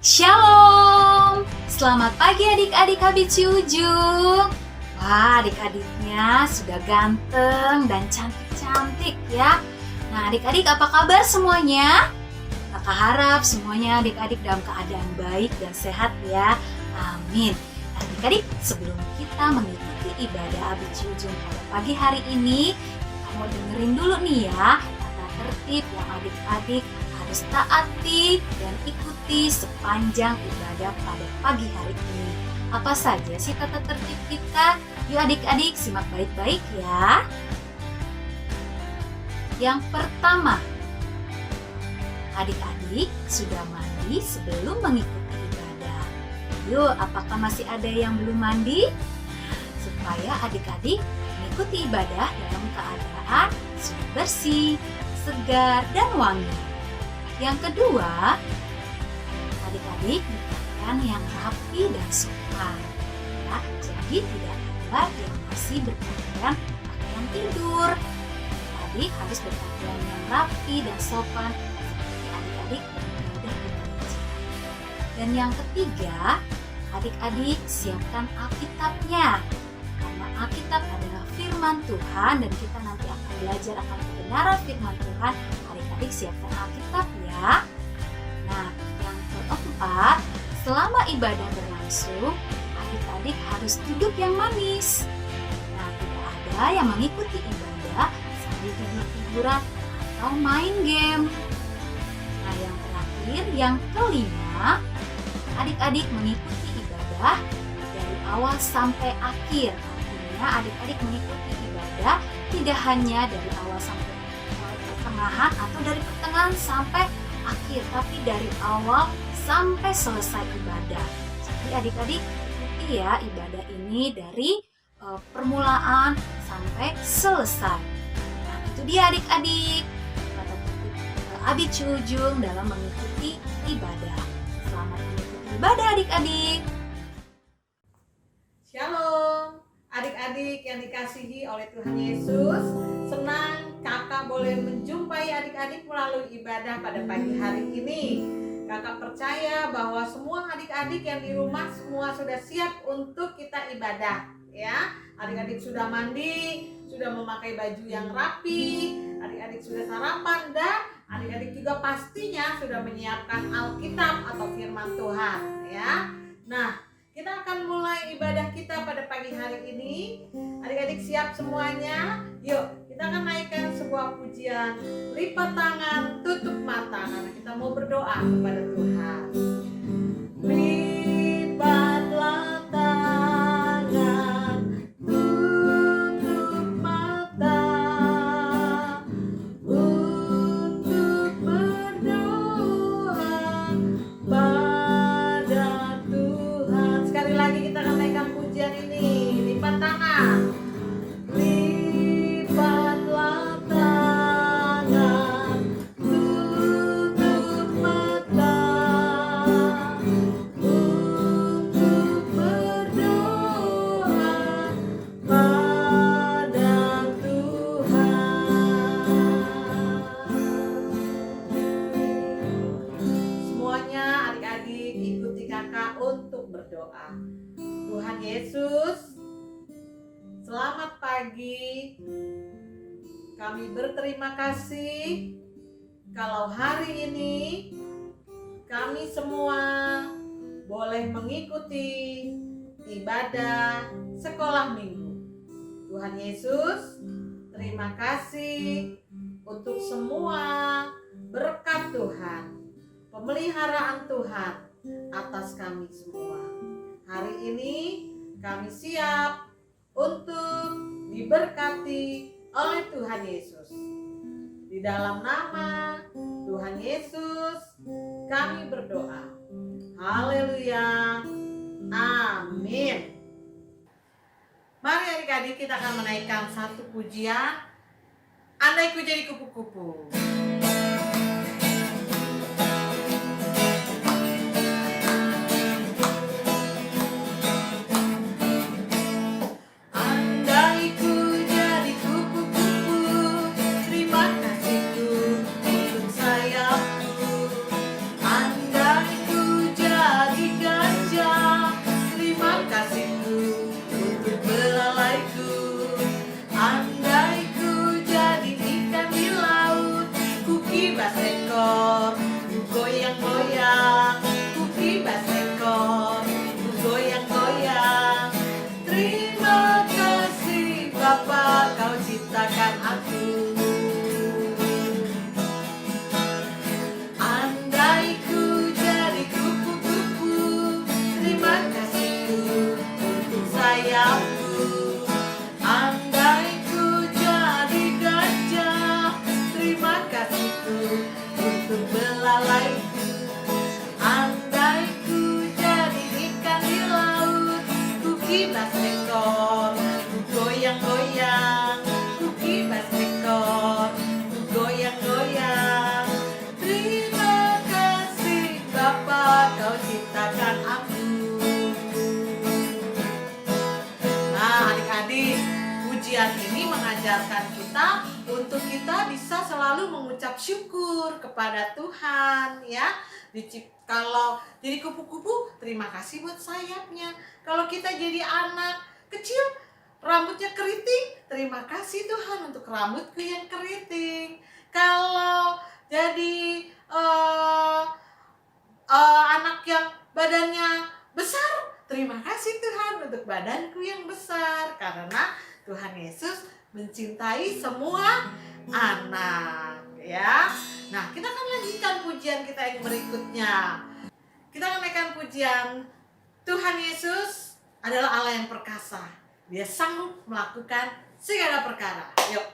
Shalom! Selamat pagi adik-adik Habibi Ujung. Wah, adik-adiknya sudah ganteng dan cantik-cantik ya. Nah, adik-adik apa kabar semuanya? Kakak harap semuanya adik-adik dalam keadaan baik dan sehat ya. Amin. Nah, adik-adik, sebelum kita mengikuti ibadah Habibi Ujung pada pagi hari ini, kamu dengerin dulu nih ya tata tertib yang adik-adik harus taati dan ikuti sepanjang ibadah pada pagi hari ini. Apa saja sih tata tertib kita? Yuk adik-adik simak baik-baik ya. Yang pertama, adik-adik sudah mandi sebelum mengikuti ibadah. Yuk, apakah masih ada yang belum mandi? Supaya adik-adik mengikuti ibadah dalam keadaan sudah bersih, segar, dan wangi. Yang kedua, adik-adik pakaian yang rapi dan sopan. Ya, jadi tidak ada yang masih berpakaian pakaian tidur. Jadi harus berpakaian yang rapi dan sopan seperti adik-adik beribadah di gereja. Dan yang ketiga, adik-adik siapkan Alkitabnya. Karena Alkitab adalah firman Tuhan dan kita nanti akan belajar akan kebenaran firman Tuhan. Adik-adik siapkan Alkitab ya. Nah, yang keempat, selama ibadah berlangsung, adik-adik harus duduk yang manis. Nah, tidak ada yang mengikuti ibadah sambil tidur-tiduran atau main game. Nah, yang terakhir, yang kelima, adik-adik mengikuti ibadah dari awal sampai akhir. Artinya adik-adik mengikuti ibadah tidak hanya dari awal sampai pertengahan atau dari pertengahan sampai akhir, tapi dari awal sampai selesai ibadah. Jadi adik-adik ikuti ya ibadah ini dari permulaan sampai selesai. Nah, itu dia adik-adik tata tertib Habibi Ujung dalam mengikuti ibadah. Selamat mengikuti ibadah adik-adik. Shalom, adik-adik yang dikasihi oleh Tuhan Yesus. Senang kakak boleh menjumpai adik-adik melalui ibadah pada pagi hari ini. Kakak percaya bahwa semua adik-adik yang di rumah semua sudah siap untuk kita ibadah ya. Adik-adik sudah mandi, sudah memakai baju yang rapi, adik-adik sudah sarapan dan adik-adik juga pastinya sudah menyiapkan Alkitab atau firman Tuhan ya. Nah, kita akan mulai ibadah kita pada pagi hari ini. Adik-adik siap semuanya? Yuk, kita akan naikkan sebuah pujian. Lipat tangan, tutup mata, karena kita mau berdoa kepada Tuhan. Lipatlah tangan, tutup mata, untuk berdoa pada Tuhan. Sekali lagi kita akan naikkan pujian ini. Lipat tangan. Lipatlah tangan, tutup mata, untuk berdoa pada Tuhan. Semuanya adik-adik ikuti kakak untuk berdoa. Tuhan Yesus, selamat pagi. Kami berterima kasih kalau hari ini kami semua boleh mengikuti ibadah sekolah minggu. Tuhan Yesus, terima kasih untuk semua berkat Tuhan, pemeliharaan Tuhan atas kami semua. Hari ini kami siap untuk diberkati oleh Tuhan Yesus. Di dalam nama Tuhan Yesus kami berdoa. Haleluya. Amin. Mari adik-adik kita akan menaikkan satu pujian. Andai ku jadi kupu-kupu. Terima kasihku untuk sayapku. Andai ku jadi badanku. Andai ku jadi ikan di laut, ku kibas ekor, ku goyang-goyang, ku kibas ekor, ku goyang-goyang. Terima kasih Bapa, Kau ciptakan aku. Nah adik-adik, pujian ini mengajarkan kita untuk kita bisa selalu mengucap syukur kepada Tuhan ya. Kalau jadi kupu-kupu, terima kasih buat sayapnya. Kalau kita jadi anak kecil, rambutnya keriting, terima kasih Tuhan untuk rambutku yang keriting. Kalau jadi anak yang badannya besar, terima kasih Tuhan untuk badanku yang besar. Karena Tuhan Yesus mencintai semua anak ya. Nah kita akan lanjutkan pujian kita yang berikutnya. Kita akan naikkan pujian, Tuhan Yesus adalah Allah yang perkasa, Dia sanggup melakukan segala perkara. Yuk.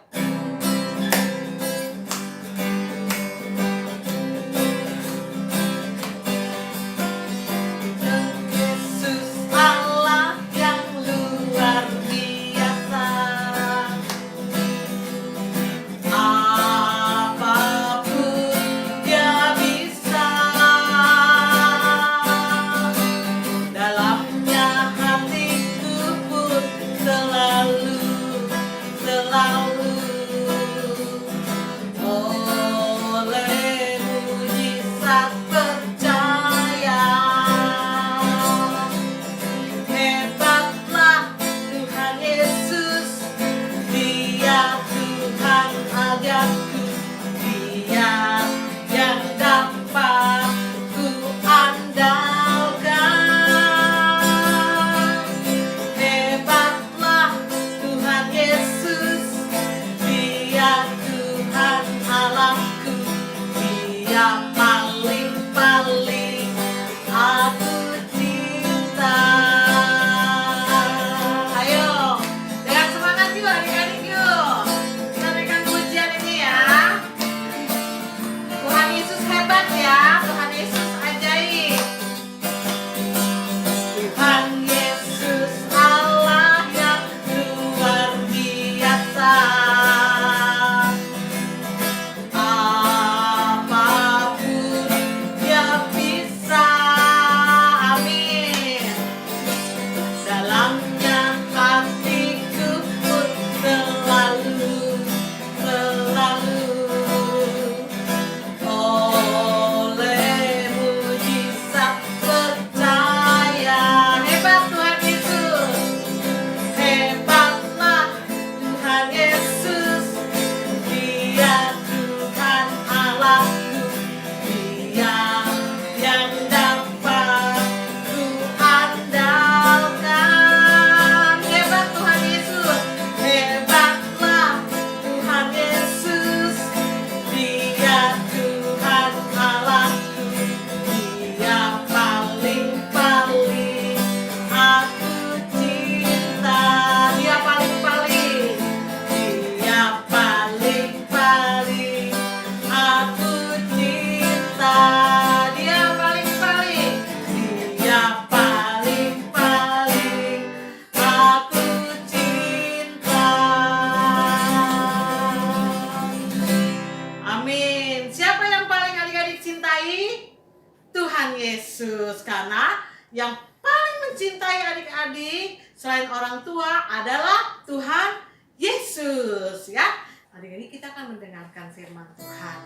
Yesus. Karena yang paling mencintai adik-adik selain orang tua adalah Tuhan Yesus ya. Adik-adik kita akan mendengarkan firman Tuhan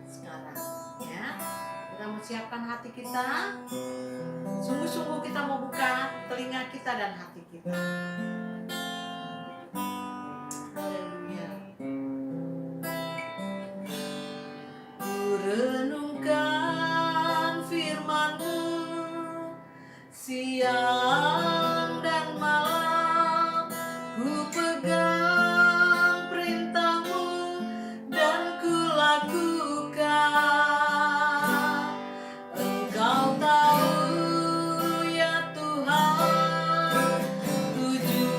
sekarang ya. Kita mau siapkan hati kita. Sungguh-sungguh kita mau buka telinga kita dan hati kita. Haleluya. Ku renungkan firman-Mu siang dan malam, ku pegang perintah-Mu dan ku lakukan. Engkau tahu ya Tuhan tujuan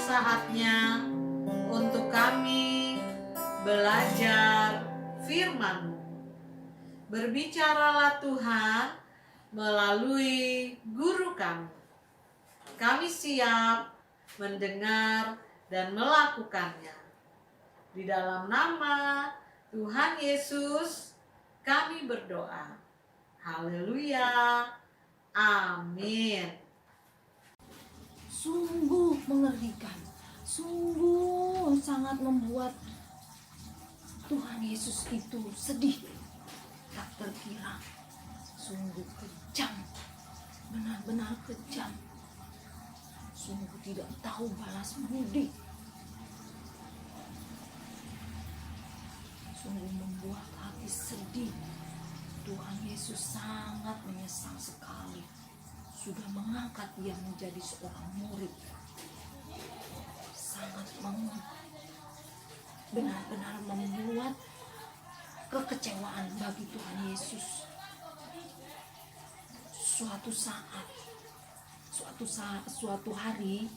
saatnya untuk kami belajar firman-Mu. Berbicaralah Tuhan melalui guru kami. Kami siap mendengar dan melakukannya. Di dalam nama Tuhan Yesus kami berdoa. Haleluya. Amin. Sungguh mengerikan, sungguh sangat membuat Tuhan Yesus itu sedih. Tak terkira, sungguh kejam, benar-benar kejam. Sungguh tidak tahu balas budi. Sungguh membuat hati sedih. Tuhan Yesus sangat menyesal sekali sudah mengangkat dia menjadi seorang murid. Sangat benar-benar membuat kekecewaan bagi Tuhan Yesus. Suatu hari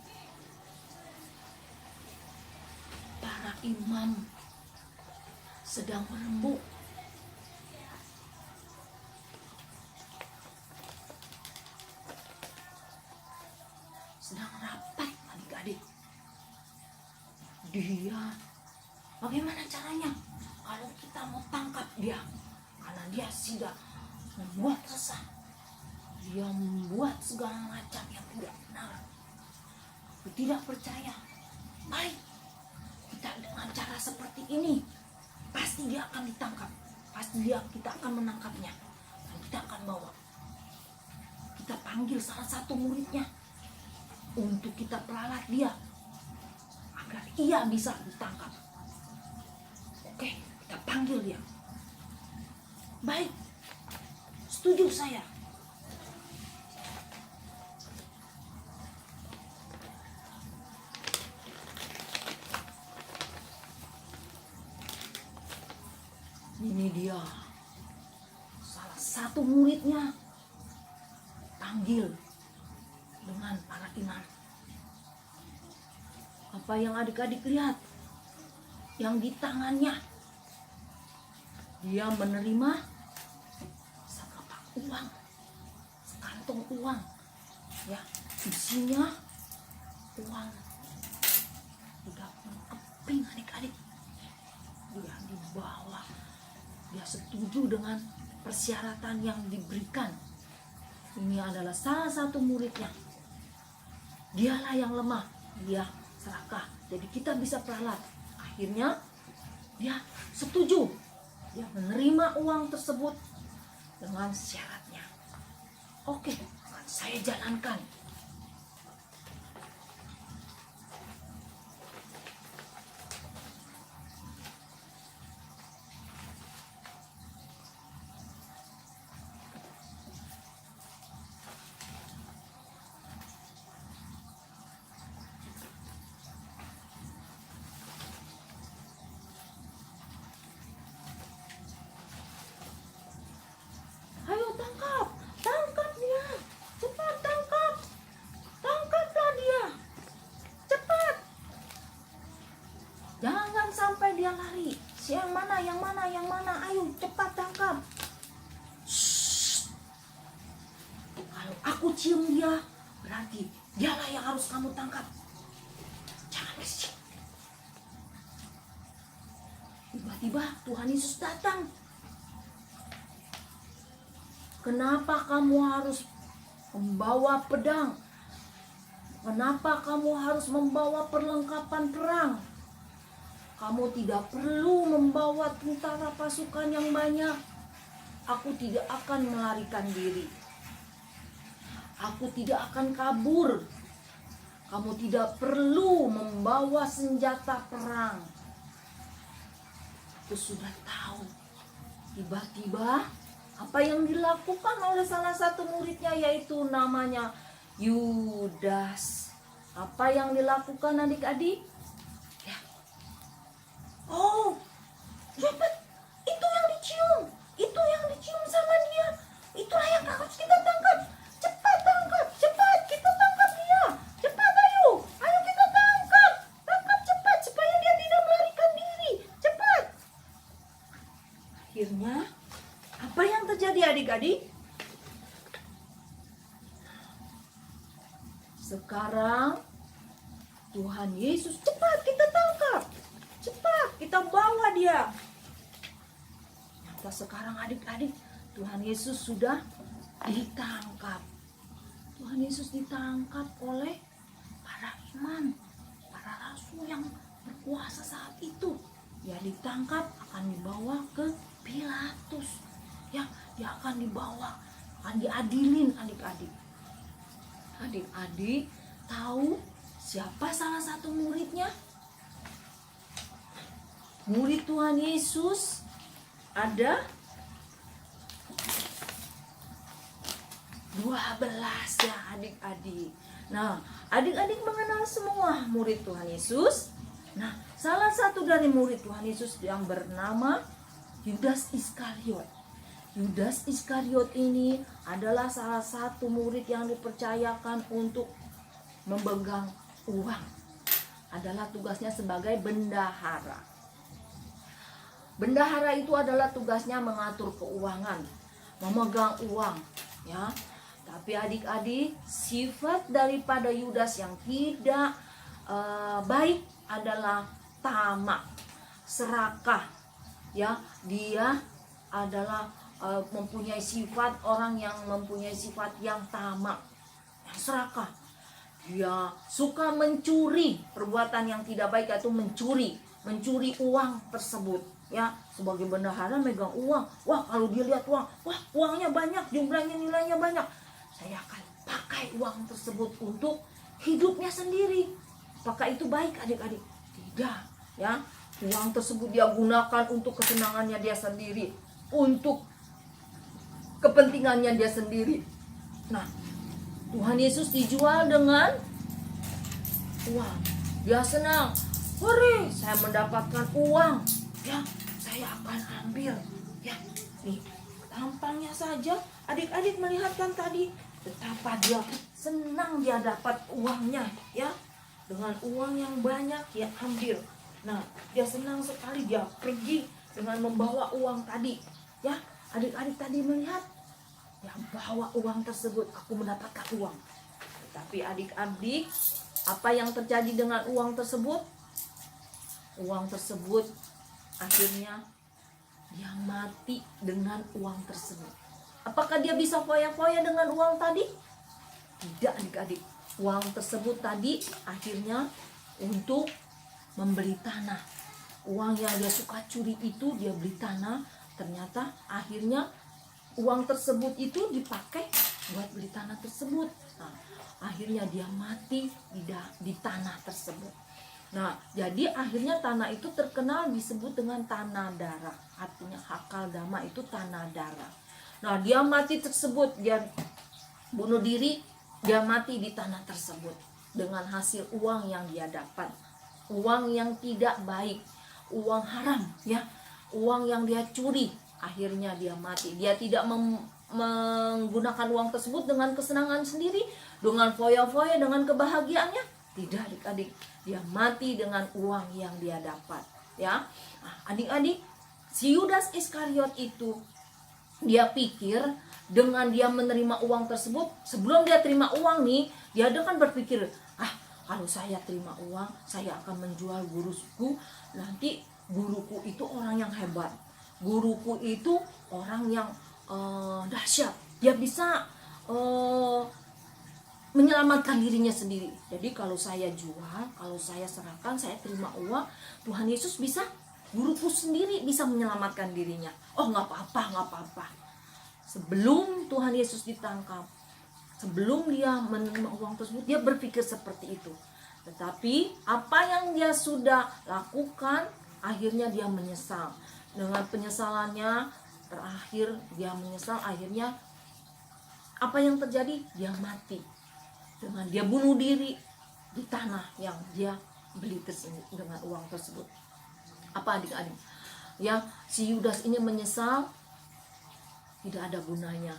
para imam sedang berembuk. Sedang rapat adik-adik. Dia bagaimana caranya kalau kita mau tangkap dia, karena dia sudah membuat resah, dia membuat segala macam yang tidak benar. Aku tidak percaya. Baik, kita dengan cara seperti ini pasti dia akan ditangkap, kita akan menangkapnya dan kita akan bawa. Kita panggil salah satu muridnya untuk kita peralat dia agar ia bisa ditangkap. Oke, kita panggil dia. Baik, setuju saya. Ini dia, salah satu muridnya panggil dengan para imam. Apa yang adik-adik lihat? Yang di tangannya dia menerima sekepak uang, sekantong uang, ya, isinya uang 30 keping adik-adik. Dia dibawa, dia setuju dengan persyaratan yang diberikan. Ini adalah salah satu muridnya. Dialah yang lemah, dia serakah, jadi kita bisa peralat. Akhirnya dia setuju, dia menerima uang tersebut dengan syaratnya. Oke, akan saya jalankan. Ayo tangkap dia, cepat tangkaplah dia, cepat. Jangan sampai dia lari. Yang mana, ayo cepat tangkap. Shh. Kalau aku cium dia, berarti dialah yang harus kamu tangkap. Jangan berisik. Tiba-tiba Tuhan Yesus datang. Kenapa kamu harus membawa pedang? Kenapa kamu harus membawa perlengkapan perang? Kamu tidak perlu membawa tentara pasukan yang banyak. Aku tidak akan melarikan diri. Aku tidak akan kabur. Kamu tidak perlu membawa senjata perang. Aku sudah tahu. Tiba-tiba apa yang dilakukan oleh salah satu muridnya, yaitu namanya Yudas. Apa yang dilakukan adik-adik? Ya. Oh, dapat. Itu yang dicium sama dia. Itulah yang harus kita tangkap. Cepat tangkap, cepat kita tangkap dia. Cepat, ayo kita tangkap. adik-adik? Sekarang Tuhan Yesus, cepat kita tangkap. Cepat kita bawa dia. Nah, sekarang adik-adik, Tuhan Yesus sudah ditangkap. Tuhan Yesus ditangkap oleh para imam, para rasul yang berkuasa saat itu. Dia ditangkap, akan dibawa ke Pilatus. Ya, dia akan dibawa, akan diadilin adik-adik. Adik-adik tahu siapa salah satu muridnya? Murid Tuhan Yesus ada 12 ya adik-adik. Nah, adik-adik mengenal semua murid Tuhan Yesus. Nah, salah satu dari murid Tuhan Yesus yang bernama Yudas Iskariot. Yudas Iskariot ini adalah salah satu murid yang dipercayakan untuk memegang uang. Adalah tugasnya sebagai bendahara. Bendahara itu adalah tugasnya mengatur keuangan, memegang uang, ya. Tapi adik-adik, sifat daripada Yudas yang tidak baik adalah tamak, serakah, ya. Dia adalah mempunyai sifat orang yang mempunyai sifat yang tamak, yang serakah. Dia suka mencuri, perbuatan yang tidak baik itu mencuri uang tersebut. Ya, sebagai bendahara megang uang. Wah, kalau dia lihat uang, wah uangnya banyak, jumlahnya, nilainya banyak. Saya akan pakai uang tersebut untuk hidupnya sendiri. Apakah itu baik adik-adik? Tidak, ya. Uang tersebut dia gunakan untuk kesenangannya dia sendiri, untuk kepentingannya dia sendiri. Nah, Tuhan Yesus dijual dengan uang. Dia senang. Hore, saya mendapatkan uang. Ya, saya akan ambil. Ya, nih, tampangnya saja adik-adik melihat kan tadi betapa dia senang dia dapat uangnya, ya. Dengan uang yang banyak dia ambil. Nah, dia senang sekali dia pergi dengan membawa uang tadi. Ya, adik-adik tadi melihat, ya bawa uang tersebut, aku mendapatkan uang. Tapi adik-adik, apa yang terjadi dengan uang tersebut? Uang tersebut akhirnya dia mati dengan uang tersebut. Apakah dia bisa foya-foya dengan uang tadi? Tidak adik-adik. Uang tersebut tadi akhirnya untuk membeli tanah. Uang yang dia suka curi itu dia beli tanah. Ternyata akhirnya uang tersebut itu dipakai buat beli tanah tersebut. Nah, akhirnya dia mati di tanah tersebut. Nah, jadi akhirnya tanah itu terkenal disebut dengan tanah darah. Artinya Hakaldama itu tanah darah. Nah, dia mati tersebut, dia bunuh diri, dia mati di tanah tersebut dengan hasil uang yang dia dapat. Uang yang tidak baik, uang haram, ya. Uang yang dia curi, akhirnya dia mati. Dia tidak menggunakan uang tersebut dengan kesenangan sendiri, dengan foya-foya, dengan kebahagiaannya. Tidak adik-adik, dia mati dengan uang yang dia dapat, ya. Nah, adik-adik, si Yudas Iskariot itu dia pikir dengan dia menerima uang tersebut, sebelum dia terima uang nih, dia kan berpikir, kalau saya terima uang, saya akan menjual guruku. Nanti guruku itu orang yang hebat. Guruku itu orang yang dahsyat. Dia bisa menyelamatkan dirinya sendiri. Jadi kalau saya jual, kalau saya serahkan, saya terima uang, Tuhan Yesus bisa, guruku sendiri bisa menyelamatkan dirinya. Oh, nggak apa-apa. Sebelum Tuhan Yesus ditangkap, sebelum dia menerima uang tersebut, dia berpikir seperti itu. Tetapi apa yang dia sudah lakukan, akhirnya dia menyesal. Dengan penyesalannya, terakhir dia menyesal, akhirnya apa yang terjadi? Dia mati. Dengan dia bunuh diri di tanah yang dia beli tersebut dengan uang tersebut. Apa adik-adik? Ya, si Yudas ini menyesal, tidak ada gunanya.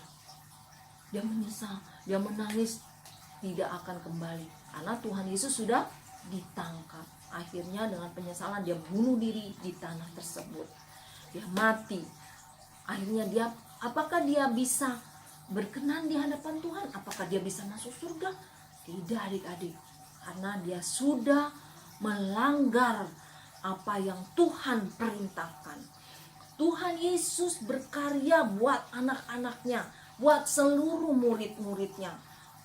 Dia menyesal, dia menangis, tidak akan kembali. Karena Tuhan Yesus sudah ditangkap. Akhirnya dengan penyesalan dia bunuh diri di tanah tersebut. Dia mati. Akhirnya dia Apakah dia bisa berkenan di hadapan Tuhan? Apakah dia bisa masuk surga? Tidak adik-adik, karena dia sudah melanggar apa yang Tuhan perintahkan. Tuhan Yesus berkarya buat anak-anaknya, buat seluruh murid-muridnya.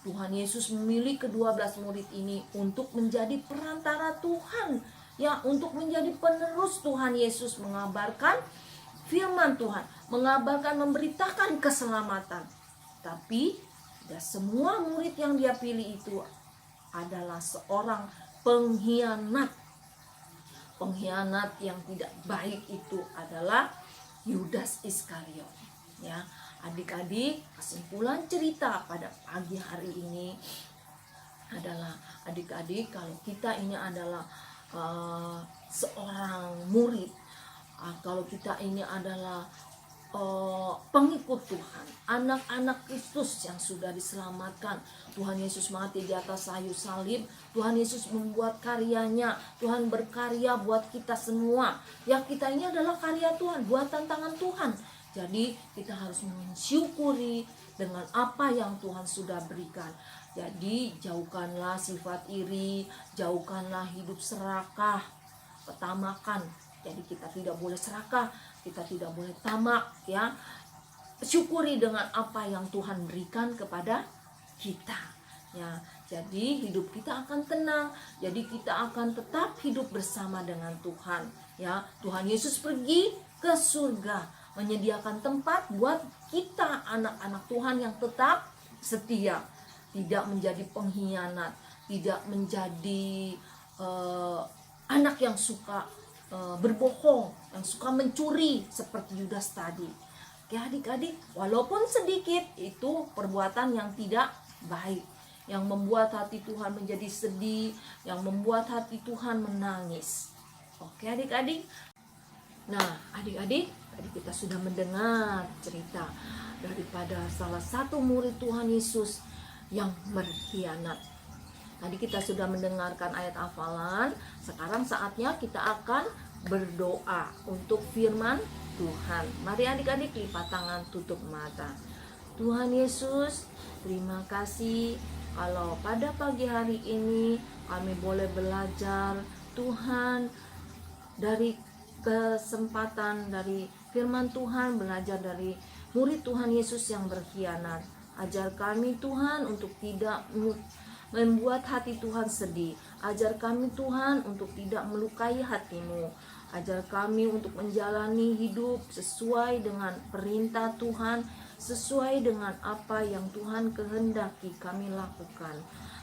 Tuhan Yesus memilih ke-12 murid ini untuk menjadi perantara Tuhan, ya, untuk menjadi penerus Tuhan Yesus mengabarkan firman Tuhan, mengabarkan, memberitakan keselamatan. Tapi tidak semua murid yang dia pilih itu adalah seorang pengkhianat. Pengkhianat yang tidak baik itu adalah Yudas Iskariot. Ya, adik-adik, kesimpulan cerita pada pagi hari ini adalah, adik-adik, kalau kita ini adalah seorang murid, kalau kita ini adalah pengikut Tuhan, anak-anak Kristus yang sudah diselamatkan, Tuhan Yesus mati di atas kayu salib, Tuhan Yesus membuat karyanya, Tuhan berkarya buat kita semua. Ya, kita ini adalah karya Tuhan, buatan tangan Tuhan. Jadi kita harus mensyukuri dengan apa yang Tuhan sudah berikan. Jadi jauhkanlah sifat iri, jauhkanlah hidup serakah, ketamakan. Jadi kita tidak boleh serakah, kita tidak boleh tamak, ya. Syukuri dengan apa yang Tuhan berikan kepada kita, ya. Jadi hidup kita akan tenang, jadi kita akan tetap hidup bersama dengan Tuhan, ya. Tuhan Yesus pergi ke surga, menyediakan tempat buat kita anak-anak Tuhan yang tetap setia, tidak menjadi pengkhianat, tidak menjadi anak yang suka berbohong, yang suka mencuri seperti Yudas tadi. Oke adik-adik, walaupun sedikit, itu perbuatan yang tidak baik, yang membuat hati Tuhan menjadi sedih, yang membuat hati Tuhan menangis. Oke adik-adik. Nah adik-adik, tadi kita sudah mendengar cerita daripada salah satu murid Tuhan Yesus yang berkhianat. Tadi kita sudah mendengarkan ayat hafalan. Sekarang saatnya kita akan berdoa untuk firman Tuhan. Mari adik-adik, lipat tangan, tutup mata. Tuhan Yesus, terima kasih kalau pada pagi hari ini kami boleh belajar Tuhan dari kesempatan dari firman Tuhan, belajar dari murid Tuhan Yesus yang berkhianat. Ajar kami Tuhan untuk tidak membuat hati Tuhan sedih. Ajar kami Tuhan untuk tidak melukai hatimu. Ajar kami untuk menjalani hidup sesuai dengan perintah Tuhan, sesuai dengan apa yang Tuhan kehendaki kami lakukan.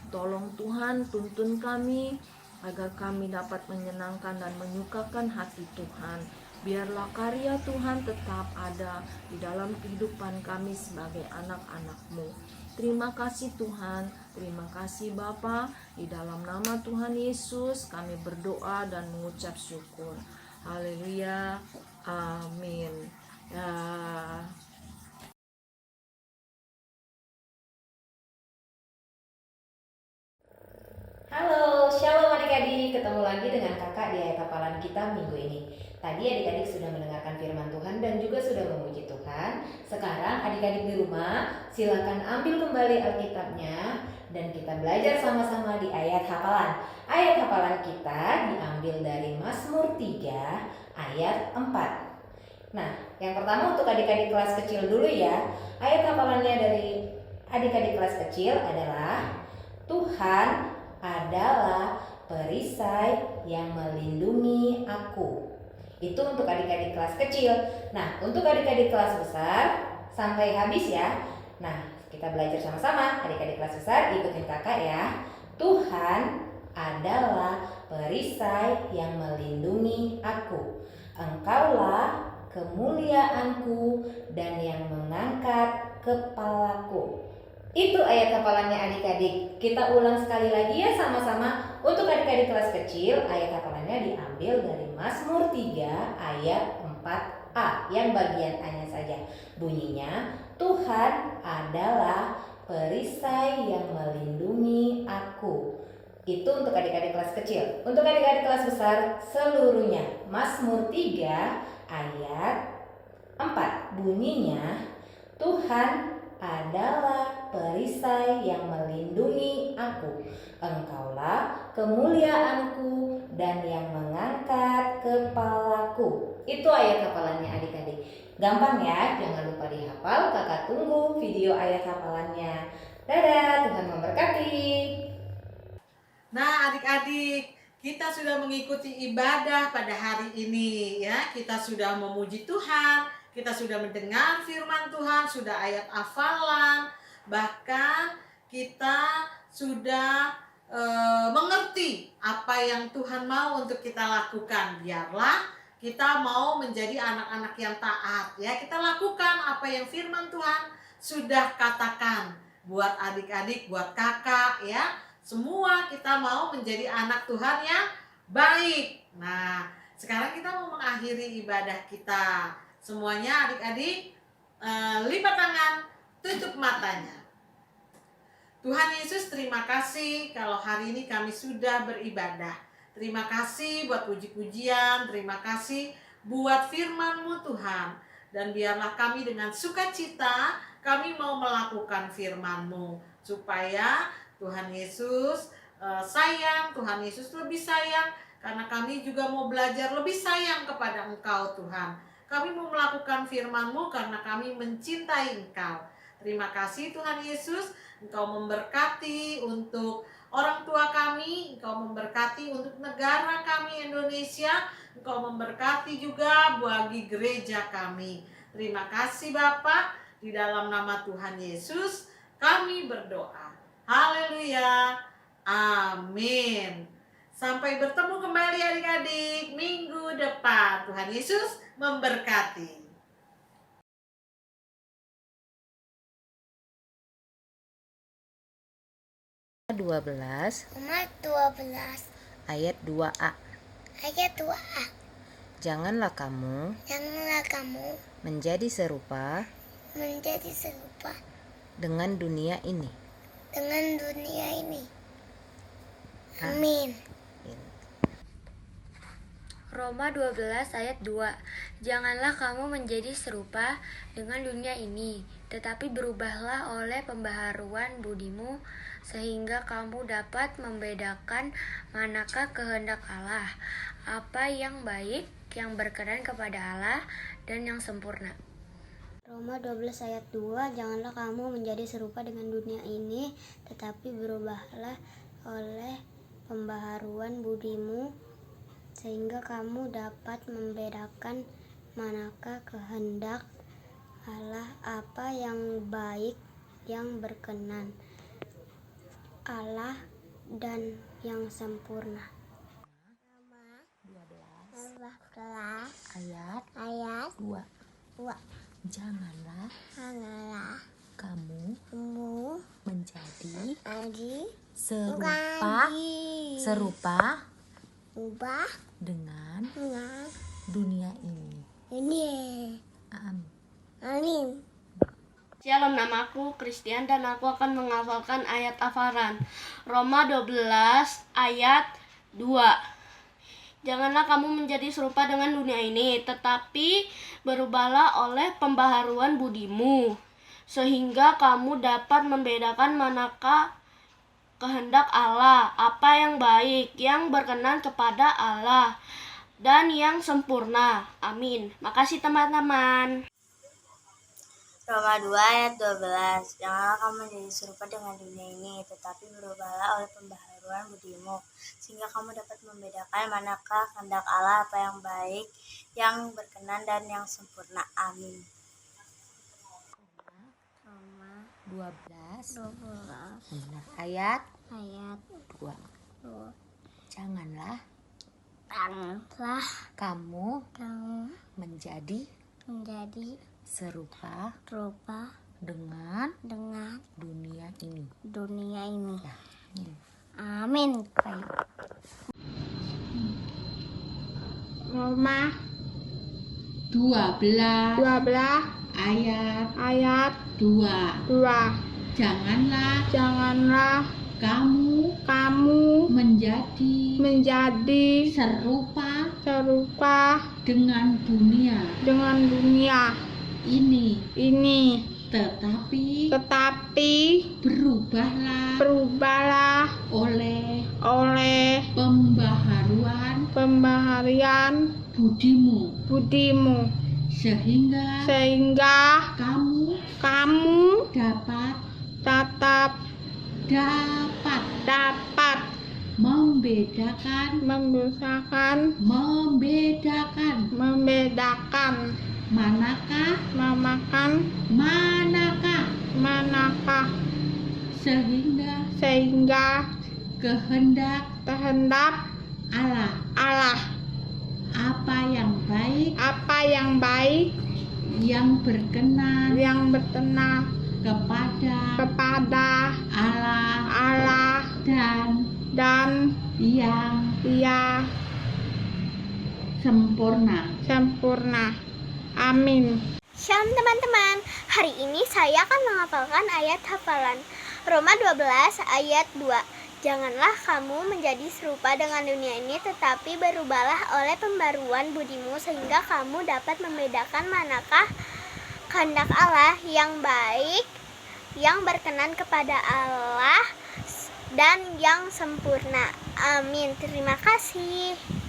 Tolong Tuhan, tuntun kami agar kami dapat menyenangkan dan menyukakan hati Tuhan. Biarlah karya Tuhan tetap ada di dalam kehidupan kami sebagai anak-anak-Mu. Terima kasih Tuhan, terima kasih Bapa. Di dalam nama Tuhan Yesus kami berdoa dan mengucap syukur. Haleluya, amin. Ya. Halo, shalom adik-adik, ketemu lagi dengan kakak di ayat hafalan kita minggu ini. Tadi adik-adik sudah mendengarkan firman Tuhan dan juga sudah memuji Tuhan. Sekarang adik-adik di rumah, silakan ambil kembali Alkitabnya dan kita belajar sama-sama di ayat hafalan. Ayat hafalan kita diambil dari Mazmur 3 ayat 4. Nah, yang pertama untuk adik-adik kelas kecil dulu ya. Ayat hafalannya dari adik-adik kelas kecil adalah Tuhan adalah perisai yang melindungi aku. Itu untuk adik-adik kelas kecil. Nah, untuk adik-adik kelas besar sampai habis ya. Nah, kita belajar sama-sama. Adik-adik kelas besar ikutin kakak ya. Tuhan adalah perisai yang melindungi aku. Engkaulah kemuliaanku dan yang mengangkat kepalaku. Itu ayat hafalannya adik-adik. Kita ulang sekali lagi ya sama-sama. Untuk adik-adik kelas kecil, ayat hafalannya diambil dari Mazmur 3 ayat 4a. Yang bagian A-nya saja. Bunyinya, Tuhan adalah perisai yang melindungi aku. Itu untuk adik-adik kelas kecil. Untuk adik-adik kelas besar seluruhnya, Mazmur 3 ayat 4. Bunyinya, Tuhan adalah perisai yang melindungi aku. Engkaulah kemuliaanku dan yang mengangkat kepalaku. Itu ayat hafalannya adik-adik. Gampang ya, jangan lupa dihafal. Kakak tunggu video ayat hafalannya. Dadah, Tuhan memberkati. Nah, adik-adik, kita sudah mengikuti ibadah pada hari ini ya. Kita sudah memuji Tuhan, kita sudah mendengar firman Tuhan, sudah ayat hafalan, bahkan kita sudah mengerti apa yang Tuhan mau untuk kita lakukan. Biarlah kita mau menjadi anak-anak yang taat ya. Kita lakukan apa yang firman Tuhan sudah katakan buat adik-adik, buat kakak ya. Semua kita mau menjadi anak Tuhan yang baik. Nah, sekarang kita mau mengakhiri ibadah kita. Semuanya adik-adik lipat tangan, tutup matanya. Tuhan Yesus, terima kasih kalau hari ini kami sudah beribadah. Terima kasih buat puji-pujian, terima kasih buat firman-Mu Tuhan. Dan biarlah kami dengan sukacita, kami mau melakukan firman-Mu. Supaya Tuhan Yesus sayang, Tuhan Yesus lebih sayang. Karena kami juga mau belajar lebih sayang kepada Engkau Tuhan. Kami mau melakukan firman-Mu karena kami mencintai Engkau. Terima kasih Tuhan Yesus, Engkau memberkati untuk orang tua kami, Engkau memberkati untuk negara kami Indonesia, Engkau memberkati juga bagi gereja kami. Terima kasih Bapa, di dalam nama Tuhan Yesus kami berdoa. Haleluya, amin. Sampai bertemu kembali adik-adik minggu depan. Tuhan Yesus memberkati. 12 ayat 2a. Janganlah kamu menjadi serupa dengan dunia ini. Amin. Roma 12 ayat 2. Janganlah kamu menjadi serupa dengan dunia ini, tetapi berubahlah oleh pembaharuan budimu, sehingga kamu dapat membedakan manakah kehendak Allah, apa yang baik, yang berkenan kepada Allah, dan yang sempurna. Roma 12 ayat 2. Janganlah kamu menjadi serupa dengan dunia ini, tetapi berubahlah oleh pembaharuan budimu, sehingga kamu dapat membedakan manakah kehendak Allah, apa yang baik, yang berkenan Allah, dan yang sempurna. Roma 12 ayat 2. Janganlah kamu menjadi serupa dengan dunia ini. Amin. Shalom, namaku Christian dan aku akan menghafalkan ayat hafalan. Roma 12 ayat 2. Janganlah kamu menjadi serupa dengan dunia ini, tetapi berubahlah oleh pembaharuan budimu, sehingga kamu dapat membedakan manakah kehendak Allah, apa yang baik, yang berkenan kepada Allah, dan yang sempurna. Amin. Makasih teman-teman. Roma 2 ayat 12. Janganlah kamu menjadi serupa dengan dunia ini, tetapi berubahlah oleh pembaharuan budimu, sehingga kamu dapat membedakan manakah kehendak Allah, apa yang baik, yang berkenan, dan yang sempurna. Amin. Roma 12 ayat 2. Janganlah kamu menjadi serupa dengan dunia ini. Ya, Amin. Baik. Roma 12 ayat 2. Janganlah kamu menjadi serupa dengan dunia ini, tetapi berubahlah oleh pembaharuan budimu sehingga kamu dapat membedakan manakah sehingga kehendak Allah apa yang baik yang berkenan kepada Allah dan yang sempurna. Amin. Shalom teman-teman, hari ini saya akan menghafalkan ayat hafalan Roma 12 ayat 2. Janganlah kamu menjadi serupa dengan dunia ini, tetapi berubahlah oleh pembaruan budimu sehingga kamu dapat membedakan manakah kehendak Allah yang baik, yang berkenan kepada Allah, dan yang sempurna. Amin. Terima kasih.